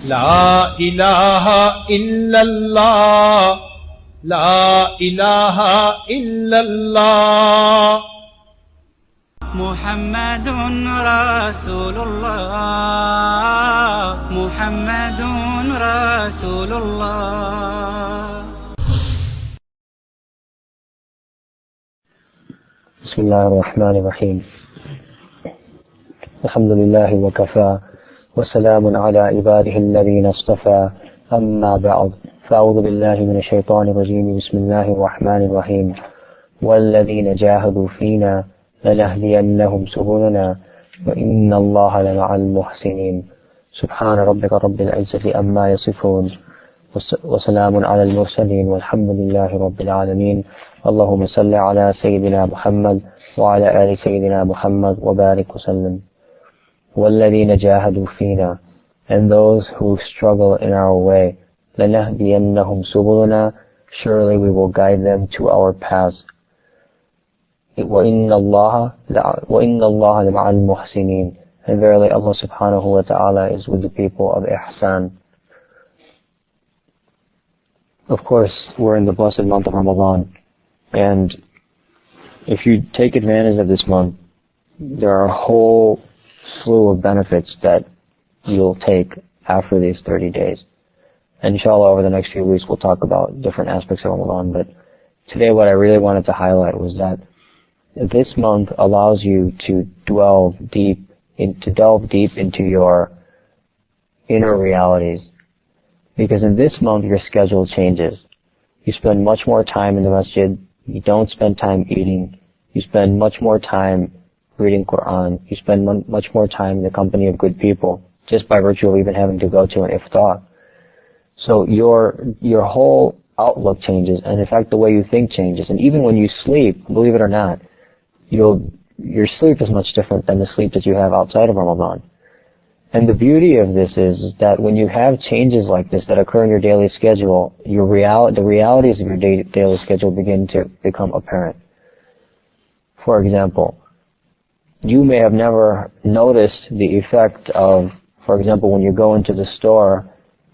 La ilaha illallah, la ilaha illallah. Muhammadun Rasulullah, Muhammadun Rasulullah. Bismillahirrahmanirrahim. Alhamdulillahi wa kafa. وسلام على عباده الذين اصطفى أما بعد فأعوذ بالله من الشيطان الرجيم بسم الله الرحمن الرحيم والذين جاهدوا فينا لنهدينهم سبلنا وإن الله لمع المحسنين سبحان ربك رب العزة أما يصفون وسلام على المرسلين والحمد لله رب العالمين اللهم صل على سيدنا محمد وعلى آل سيدنا محمد وبارك وسلم وَالَّذِينَ جَاهَدُوا فِينَا, and those who struggle in our way, لَنَهْدِيَنَّهُمْ سُبُلُنَا, surely we will guide them to our paths. وَإِنَّ اللَّهَ لَمَعَ الْمُحْسِنِينَ, and verily Allah subhanahu wa ta'ala is with the people of ihsan. Of course, we're in the blessed month of Ramadan, and if you take advantage of this month, there are a whole slew of benefits that you'll take after these 30 days. And inshallah, over the next few weeks, we'll talk about different aspects of Ramadan. But today, what I really wanted to highlight was that this month allows you to delve deep into your inner realities. Because in this month, your schedule changes. You spend much more time in the masjid. You don't spend time eating. You spend much more time reading Quran. You spend much more time in the company of good people, just by virtue of even having to go to an iftar. So your whole outlook changes, and in fact the way you think changes. And even when you sleep, believe it or not, your sleep is much different than the sleep that you have outside of Ramadan. And the beauty of this is that when you have changes like this that occur in your daily schedule, the realities of your daily schedule begin to become apparent. For example, you may have never noticed the effect of, for example, when you go into the store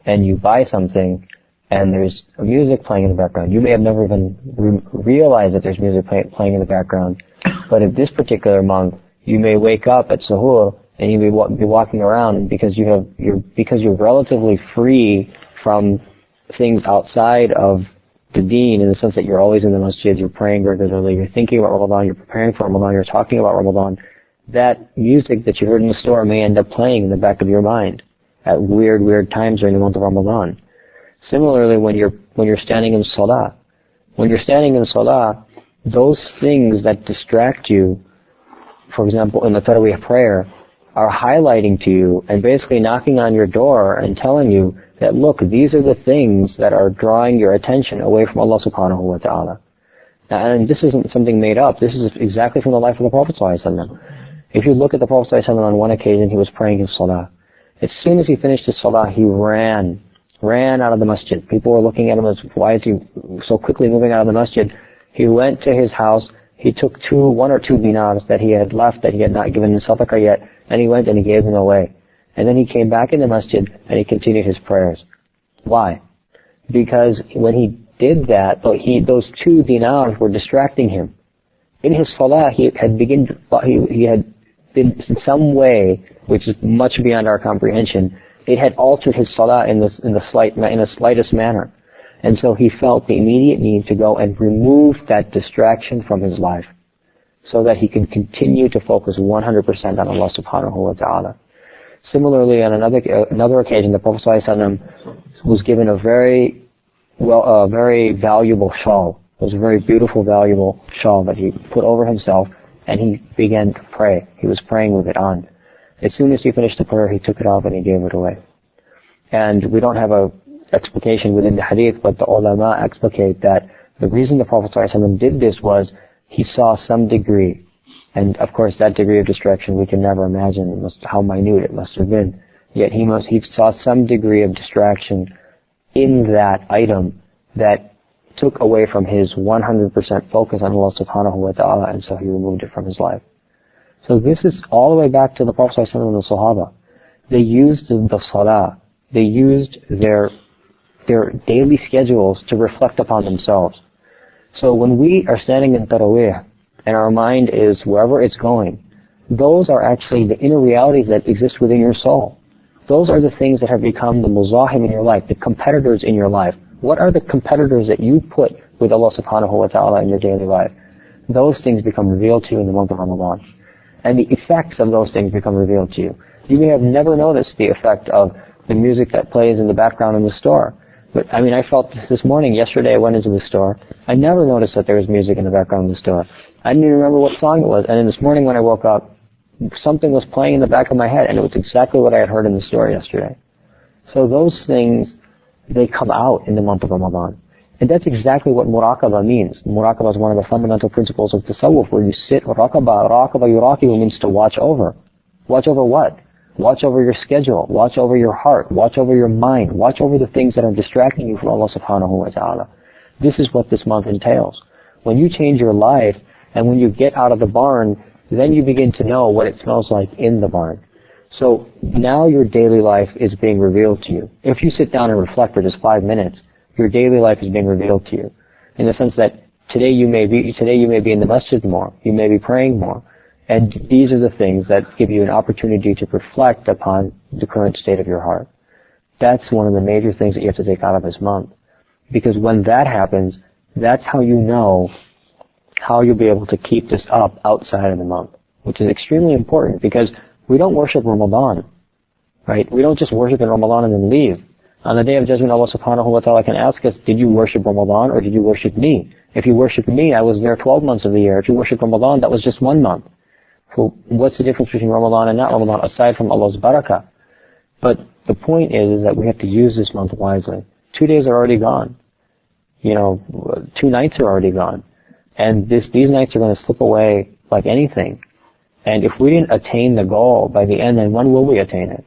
and you buy something and there's music playing in the background. You may have never even realized that there's music playing in the background. But at this particular month, you may wake up at Sahur and you may be walking around because you're relatively free from things outside of the deen, in the sense that you're always in the masjid, you're praying regularly, you're thinking about Ramadan, you're preparing for Ramadan, you're talking about Ramadan. That music that you heard in the store may end up playing in the back of your mind at weird times during the month of Ramadan. Similarly, when you're standing in Salah, those things that distract you, for example, in the Taraweeh prayer, are highlighting to you and basically knocking on your door and telling you that, look, these are the things that are drawing your attention away from Allah subhanahu wa ta'ala. And this isn't something made up. This is exactly from the life of the Prophet sallallahu alaihi wasallam. If you look at the Prophet ﷺ, on one occasion, he was praying his salah. As soon as he finished his salah, he ran out of the masjid. People were looking at him as, why is he so quickly moving out of the masjid? He went to his house, he took one or two dinars that he had left, that he had not given in sadaqah yet, and he went and he gave them away. And then he came back in the masjid and he continued his prayers. Why? Because when he did that, those 2 dinars were distracting him. In his salah, he had been in some way, which is much beyond our comprehension, it had altered his salah in the slightest manner. And so he felt the immediate need to go and remove that distraction from his life, so that he can continue to focus 100% on Allah subhanahu wa ta'ala. Similarly, on another occasion, the Prophet ﷺ was given a very valuable shawl. It was a very beautiful, valuable shawl that he put over himself, and he began to pray. He was praying with it on. As soon as he finished the prayer, he took it off and he gave it away. And we don't have a explication within the hadith, but the ulama explicate that the reason the Prophet ﷺ did this was he saw some degree, and of course that degree of distraction we can never imagine how minute it must have been. Yet he saw some degree of distraction in that item that took away from his 100% focus on Allah subhanahu wa ta'ala, and so he removed it from his life. So this is all the way back to the Prophet ﷺ and the Sahaba. They used the salah They used their daily schedules to reflect upon themselves. So when we are standing in Taraweeh and our mind is wherever it's going, those are actually the inner realities that exist within your soul. Those are the things that have become the muzahim in your life, the competitors in your life. What are the competitors that you put with Allah subhanahu wa ta'ala in your daily life? Those things become revealed to you in the month of Ramadan. And the effects of those things become revealed to you. You may have never noticed the effect of the music that plays in the background in the store. But, I felt this morning, yesterday I went into the store, I never noticed that there was music in the background of the store. I didn't even remember what song it was. And then this morning when I woke up, something was playing in the back of my head, and it was exactly what I had heard in the store yesterday. So those things, they come out in the month of Ramadan. And that's exactly what muraqabah means. Muraqabah is one of the fundamental principles of tasawwuf, where you sit, raqabah yuraqibu means to watch over. Watch over what? Watch over your schedule, watch over your heart, watch over your mind, watch over the things that are distracting you from Allah subhanahu wa ta'ala. This is what this month entails. When you change your life, and when you get out of the barn, then you begin to know what it smells like in the barn. So now your daily life is being revealed to you. If you sit down and reflect for just 5 minutes, your daily life is being revealed to you. In the sense that today you may be in the masjid more, you may be praying more. And these are the things that give you an opportunity to reflect upon the current state of your heart. That's one of the major things that you have to take out of this month. Because when that happens, that's how you know how you'll be able to keep this up outside of the month. Which is extremely important, because we don't worship Ramadan, right? We don't just worship in Ramadan and then leave. On the Day of Judgment, Allah subhanahu wa ta'ala can ask us, did you worship Ramadan or did you worship me? If you worshiped me, I was there 12 months of the year. If you worship Ramadan, that was just 1 month. So what's the difference between Ramadan and not Ramadan, aside from Allah's barakah? But the point is that we have to use this month wisely. 2 days are already gone. 2 nights are already gone. And these nights are going to slip away like anything. And if we didn't attain the goal by the end, then when will we attain it?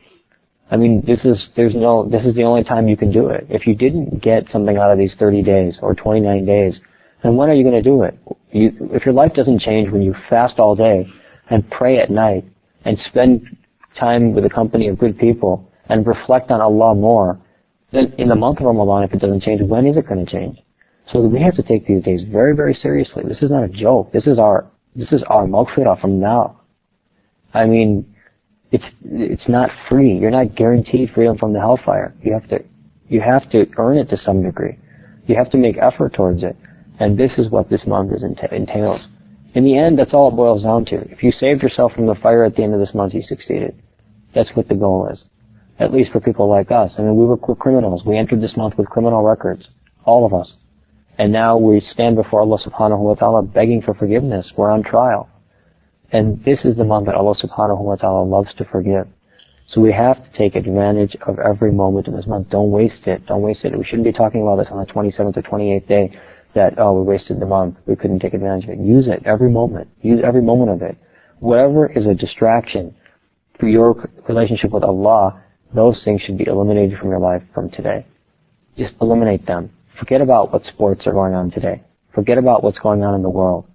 This is the only time you can do it. If you didn't get something out of these 30 days or 29 days, then when are you going to do it? If your life doesn't change when you fast all day and pray at night and spend time with the company of good people and reflect on Allah more, then in the month of Ramadan, if it doesn't change, when is it going to change? So we have to take these days very, very seriously. This is not a joke. This is our maghfirah from now. It's not free. You're not guaranteed freedom from the hellfire. You have to earn it to some degree. You have to make effort towards it. And this is what this month entails. In the end, that's all it boils down to. If you saved yourself from the fire at the end of this month, you succeeded. That's what the goal is. At least for people like us. We were criminals. We entered this month with criminal records. All of us. And now we stand before Allah subhanahu wa ta'ala begging for forgiveness. We're on trial. And this is the month that Allah subhanahu wa ta'ala loves to forgive. So we have to take advantage of every moment in this month. Don't waste it. Don't waste it. We shouldn't be talking about this on the 27th or 28th day that, we wasted the month. We couldn't take advantage of it. Use it every moment. Use every moment of it. Whatever is a distraction for your relationship with Allah, those things should be eliminated from your life from today. Just eliminate them. Forget about what sports are going on today. Forget about what's going on in the world.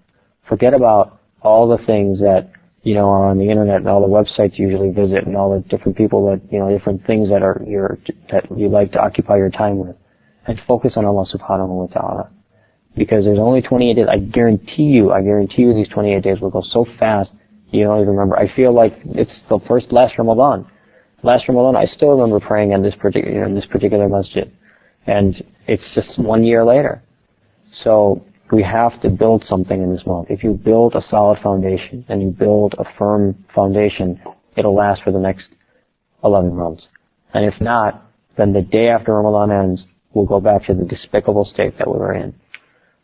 Forget about all the things that, are on the internet and all the websites you usually visit and all the different people that, different things that you like to occupy your time with. And focus on Allah subhanahu wa ta'ala. Because there's only 28 days. I guarantee you these 28 days will go so fast you don't even remember. I feel like it's the last Ramadan. Last Ramadan, I still remember praying in this particular masjid. And it's just 1 year later. So we have to build something in this month. If you build a solid foundation and you build a firm foundation, it'll last for the next 11 months. And if not, then the day after Ramadan ends, we'll go back to the despicable state that we were in.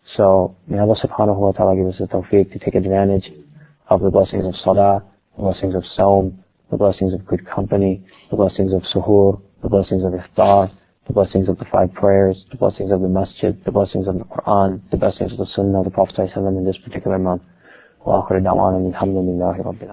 So may Allah subhanahu wa ta'ala give us the tawfiq to take advantage of the blessings of salah, the blessings of saum, the blessings of good company, the blessings of suhoor, the blessings of iftar, the blessings of the 5 prayers, the blessings of the masjid, the blessings of the Quran, the blessings of the sunnah of the Prophet ﷺ in this particular month. Wa akhiru da'wana alhamdulillahi rabbil alamin.